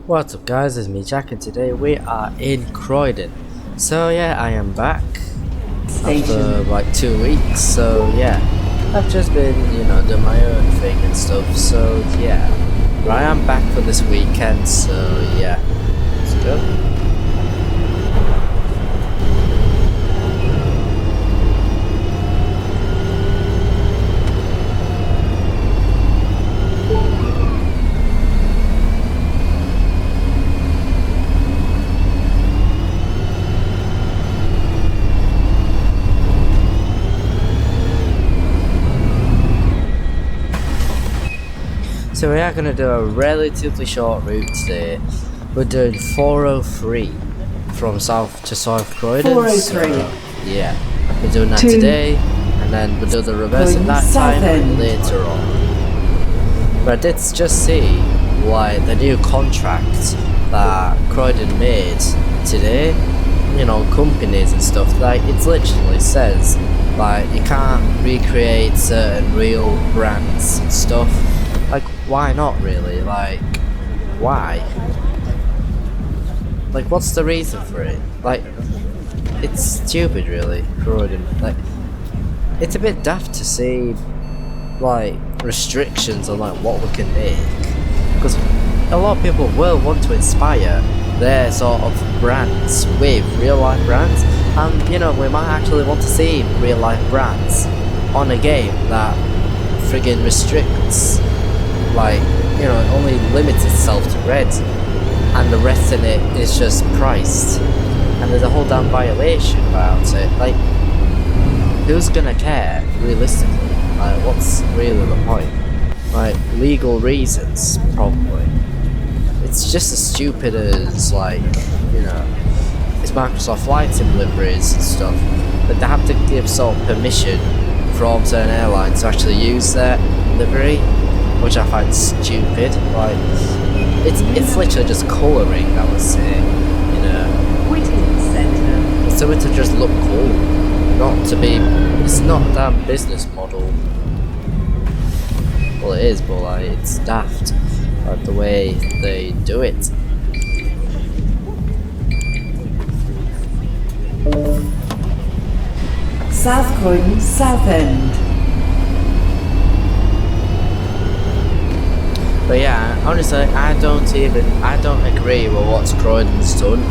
What's up guys, it's me Jack and today we are in Croydon. So yeah, I am back after like 2 weeks, so yeah, I've just been, doing my own thing and stuff, so yeah. But I am back for this weekend, so yeah, let's go. So we are going to do a relatively short route today. We're doing 403 from south to south Croydon. 403. So, yeah, we're doing that today, and then we'll do the reverse at that time later on. But I did just see like the new contract that Croydon made today. Companies and stuff. Like it literally says like you can't recreate certain real brands and stuff. Like, why not really? Like, why? Like, what's the reason for it? Like, it's stupid really, Croydon. Like, it's a bit daft to see, like, restrictions on, like, what we can make. Because a lot of people will want to inspire their sort of brands with real-life brands. And, we might actually want to see real-life brands on a game that friggin' restricts, like, it only limits itself to red, and the rest in it is just priced, and there's a whole damn violation about it. Like, who's gonna care, realistically? Like, what's really the point? Like, legal reasons, probably. It's just as stupid as, like, it's Microsoft Flight Sim liveries and stuff, but they have to give sort of permission from certain airlines to actually use their livery, which I find stupid. Like, it's literally just colouring, I would say, so it to just look cool, not to be. It's not a damn business model. Well, it is, but like, it's daft, like the way they do it. South Croydon, South End. But yeah, honestly, I don't agree with what Croydon's done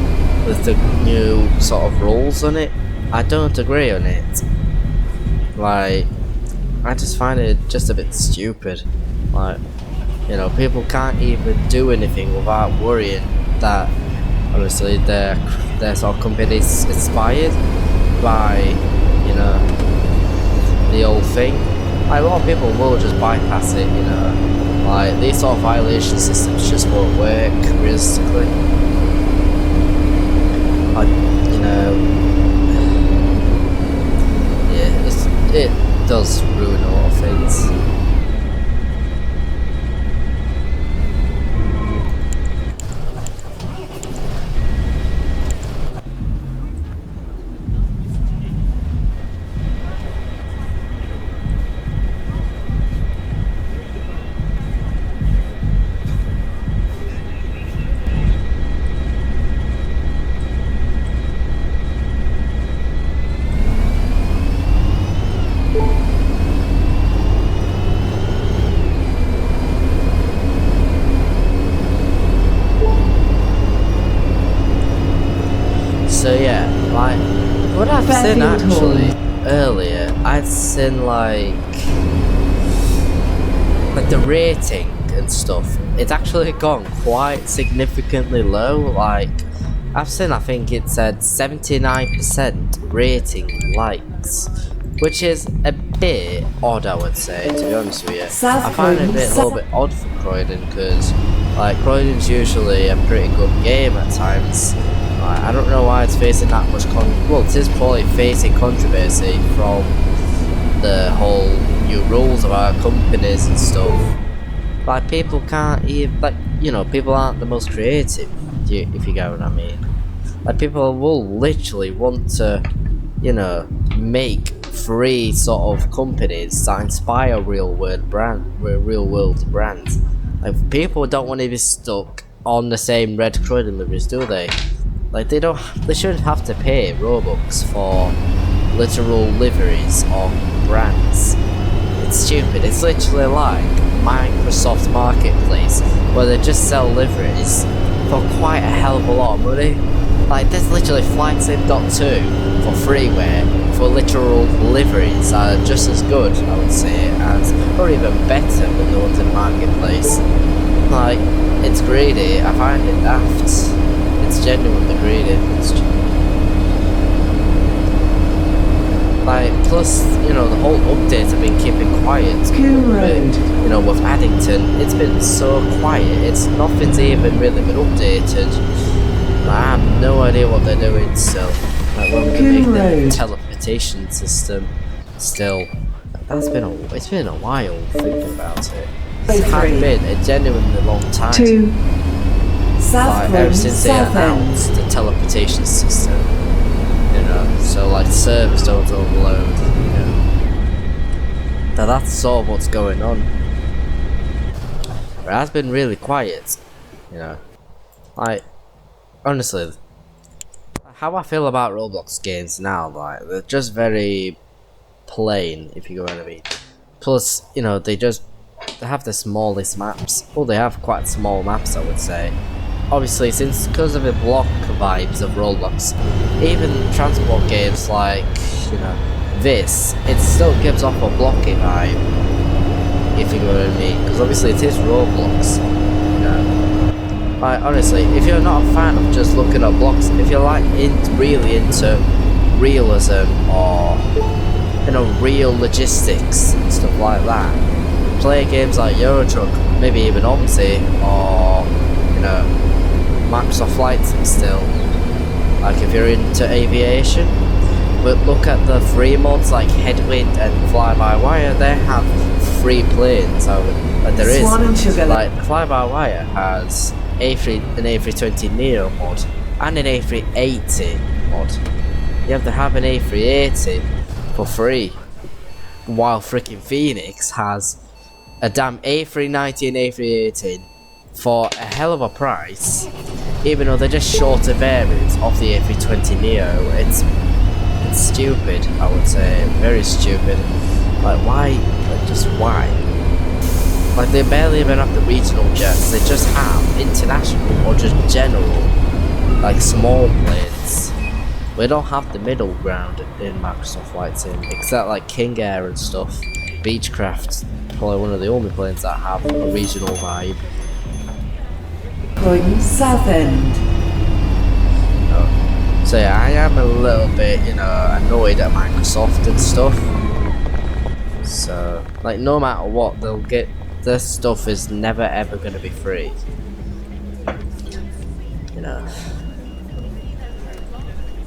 with the new sort of rules on it. I don't agree on it. Like, I just find it just a bit stupid. Like, people can't even do anything without worrying that obviously their sort of company's inspired by, the old thing. Like, a lot of people will just bypass it, Like, these sort of violation systems just won't work realistically. Yeah, it does ruin a lot of things. So yeah, like, what I've seen actually earlier, I'd seen like the rating and stuff, it's actually gone quite significantly low. Like, I've seen, I think it said 79% rating likes, which is a bit odd, I would say, to be honest with you. I find it a little bit odd for Croydon, because like, Croydon's usually a pretty good game at times. I don't know why it's facing that much well, it is probably facing controversy from the whole new rules about companies and stuff. Like, people can't even, like, people aren't the most creative, if you get what I mean. Like, people will literally want to, make free sort of companies that inspire real world brands. Like, people don't want to be stuck on the same red Croydon liveries, do they? Like they shouldn't have to pay Robux for literal liveries or brands. It's stupid. It's literally like Microsoft Marketplace where they just sell liveries for quite a hell of a lot of money. Like there's literally FlightSim.2 for freeware for literal liveries are just as good, I would say, as or even better than the ones in Marketplace. Like it's greedy. I find it daft. It's genuinely greedy. Like, plus, you know, the whole updates have been keeping quiet. You know, with Addington, it's been so quiet. Nothing's even really been updated. I have no idea what they're doing still. Like, when we can make the teleportation system still. It's been a while thinking about it. It has been a genuinely long time. South like, ever since they announced the teleportation system. You know, so like servers don't overload, you know. Now that's sort of what's going on. But it has been really quiet, you know. Like, honestly, how I feel about Roblox games now, like, they're just very plain, if you know what I mean. Plus, you know, they have the smallest maps. Well, they have quite small maps, I would say. Obviously, because of the block vibes of Roblox, even transport games like, you know, this, it still gives off a blocky vibe, if you know what I mean, because obviously it is Roblox, you know. Like, honestly, if you're not a fan of just looking at blocks, if you're like really into realism or, you know, real logistics and stuff like that, play games like Euro Truck, maybe even Omsi, or, you know, Microsoft Flight Sim still, like if you're into aviation. But look at the free mods like Headwind and Fly-by-Wire, they have free planes, like there is, like Fly-by-Wire has an A320 Neo mod and an A380 mod. You have to have an A380 for free, while freaking Phoenix has a damn A390 and A380 for a hell of a price, even though they're just shorter variants of the A320 Neo. It's stupid, I would say, very stupid. Like why, like just why? Like they barely even have the regional jets, they just have international or just general, like small planes. We don't have the middle ground in Microsoft Flight Sim, except like King Air and stuff. Beechcraft's probably one of the only planes that have a regional vibe. Croydon South End. So yeah, I am a little bit, you know, annoyed at Microsoft and stuff. So, like, no matter what, they'll get, their stuff is never ever going to be free. You know.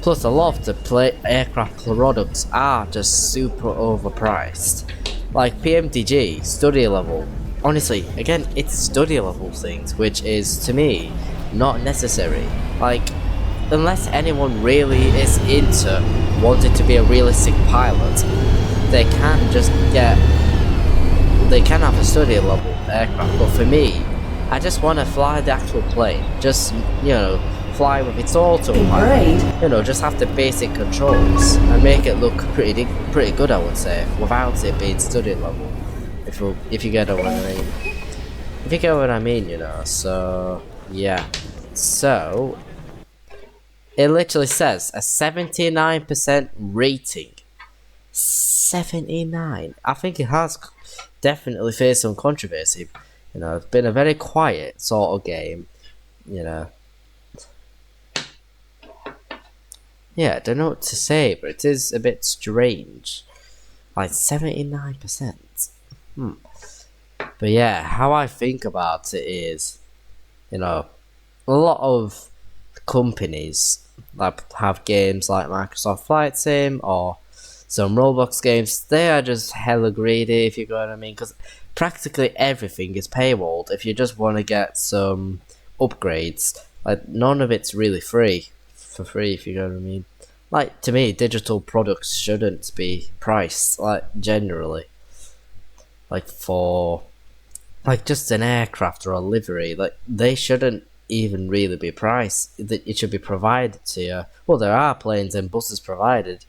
Plus, a lot of the aircraft products are just super overpriced. Like PMDG, study level. Honestly, again, it's study level things, which is, to me, not necessary. Like, unless anyone really is into wanting to be a realistic pilot, they can just they can have a study level aircraft. But for me, I just want to fly the actual plane. Just, you know, fly with its autopilot. You know, just have the basic controls and make it look pretty good, I would say, without it being study level. If you get what I mean. If you get what I mean, you know. So yeah. So it literally says a 79% rating. 79. I think it has definitely faced some controversy. You know, it's been a very quiet sort of game. You know. Yeah, I don't know what to say, but it is a bit strange. Like 79%. But yeah, how I think about it is, you know, a lot of companies that have games like Microsoft Flight Sim or some Roblox games, they are just hella greedy, if you know what I mean, because practically everything is paywalled. If you just want to get some upgrades, like none of it's really free, if you know what I mean. Like, to me, digital products shouldn't be priced, like, generally. Like, for, like, just an aircraft or a livery, like, they shouldn't even really be priced. It should be provided to you. Well, there are planes and buses provided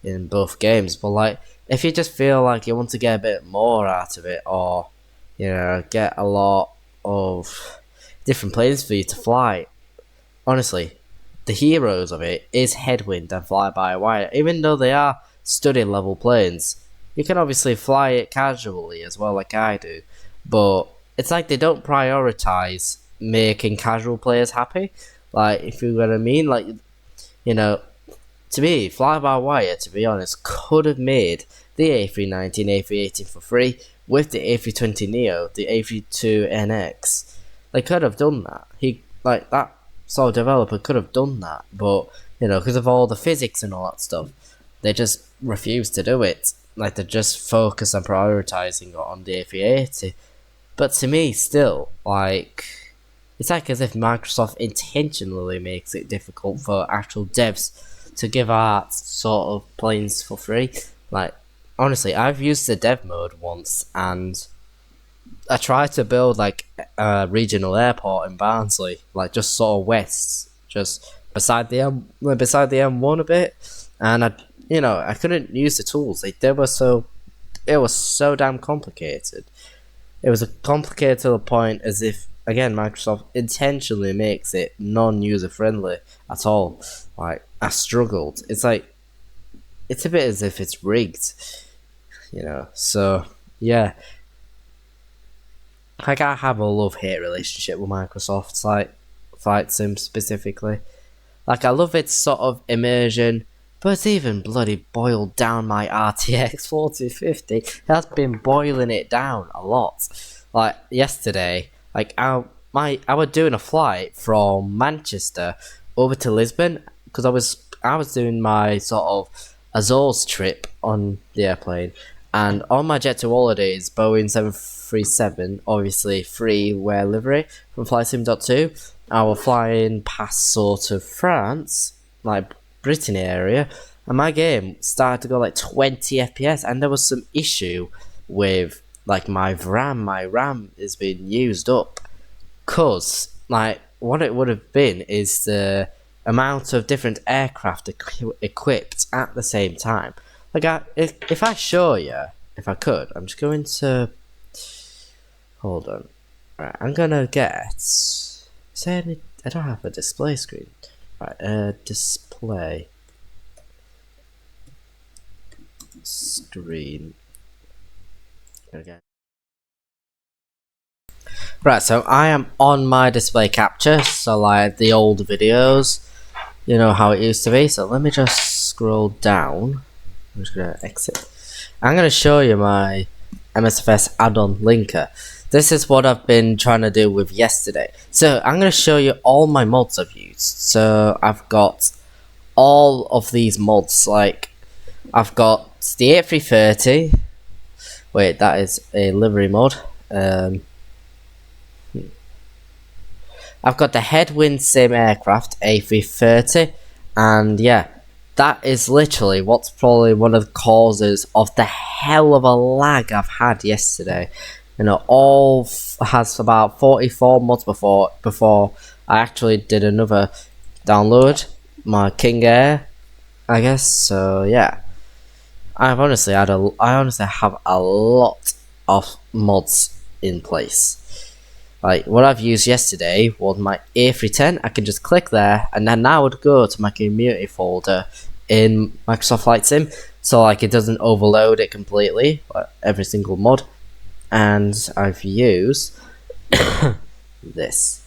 in both games, but like if you just feel like you want to get a bit more out of it, or get a lot of different planes for you to fly, honestly, the heroes of it is Headwind and Fly By Wire. Even though they are study level planes, you can obviously fly it casually as well, like I do. But it's like they don't prioritize making casual players happy. Like, if you know what I mean, like, you know, to me, Fly By Wire, to be honest, could have made the A319, A318 for free with the A320 Neo, the A32NX. They could have done that. That sort of developer could have done that, but because of all the physics and all that stuff, they just refused to do it. Like, they just focus on prioritizing on the A380. But to me, still, like, it's like as if Microsoft intentionally makes it difficult for actual devs to give out sort of planes for free. Like, honestly, I've used the dev mode once, and I tried to build like a regional airport in Barnsley, like just sort of west, just beside the M1 a bit, and I couldn't use the tools. It was so damn complicated. It was complicated to the point as if, again, Microsoft intentionally makes it non-user friendly at all. Like, I struggled. It's a bit as if it's rigged, So yeah, like, I have a love-hate relationship with Microsoft, like Flight Sim specifically. Like, I love its sort of immersion, but it's even bloody boiled down my RTX 4050. It has been boiling it down a lot. Like, yesterday, like, I was doing a flight from Manchester over to Lisbon, because I was doing my sort of Azores trip on the airplane, and on my Jet 2 holidays, Boeing 737, obviously free wear livery from FlightSim.2, I was flying past sort of France, like Britain area, and my game started to go like 20 FPS, and there was some issue with like my RAM. My RAM is being used up, cause like what it would have been is the amount of different aircraft equipped at the same time. Like, if I show you, if I could, I'm just going to hold on. Right, I'm gonna get. Is there any? I don't have a display screen. Right, display screen. Okay. Right, so I am on my display capture, so like the old videos, you know how it used to be. So let me just scroll down. I'm just gonna exit. I'm gonna show you my MSFS add-on linker. This is what I've been trying to do with yesterday. So I'm gonna show you all my mods I've used. So I've got all of these mods. Like, I've got the A330. Wait, that is a livery mod. I've got the Headwind Sim aircraft A330, and yeah, that is literally what's probably one of the causes of the hell of a lag I've had yesterday. All has about 44 mods before I actually did another download, my King Air, I guess. So yeah, I honestly have a lot of mods in place. Like, what I've used yesterday was my A310. I can just click there, and then I would go to my community folder in Microsoft Flight Sim, so like it doesn't overload it completely, like every single mod. And I've used this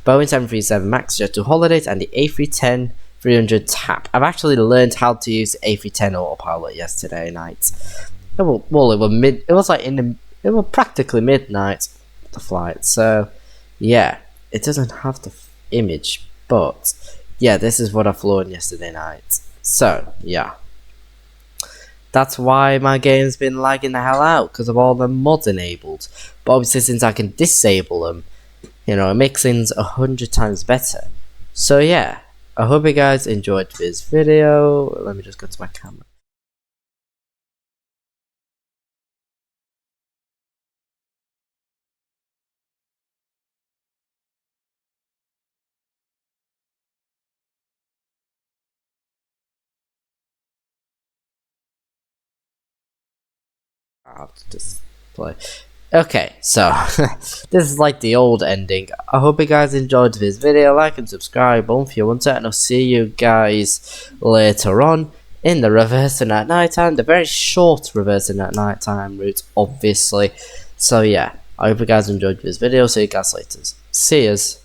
Boeing 737 MAX Jet 2 Holidays and the A310 300 TAP. I've actually learned how to use A310 autopilot yesterday night. It was practically midnight, the flight. So yeah, it doesn't have the image, but yeah, this is what I flown yesterday night. So yeah, that's why my game's been lagging the hell out, because of all the mods enabled. But obviously, since I can disable them, it makes things 100 times better. So yeah, I hope you guys enjoyed this video. Let me just go to my camera. I'll just play. Okay, so this is like the old ending. I hope you guys enjoyed this video. Like and subscribe if you want to, and I'll see you guys later on in the reversing at night time, the very short reversing at night time route, obviously. So yeah, I hope you guys enjoyed this video. See you guys later. See yous.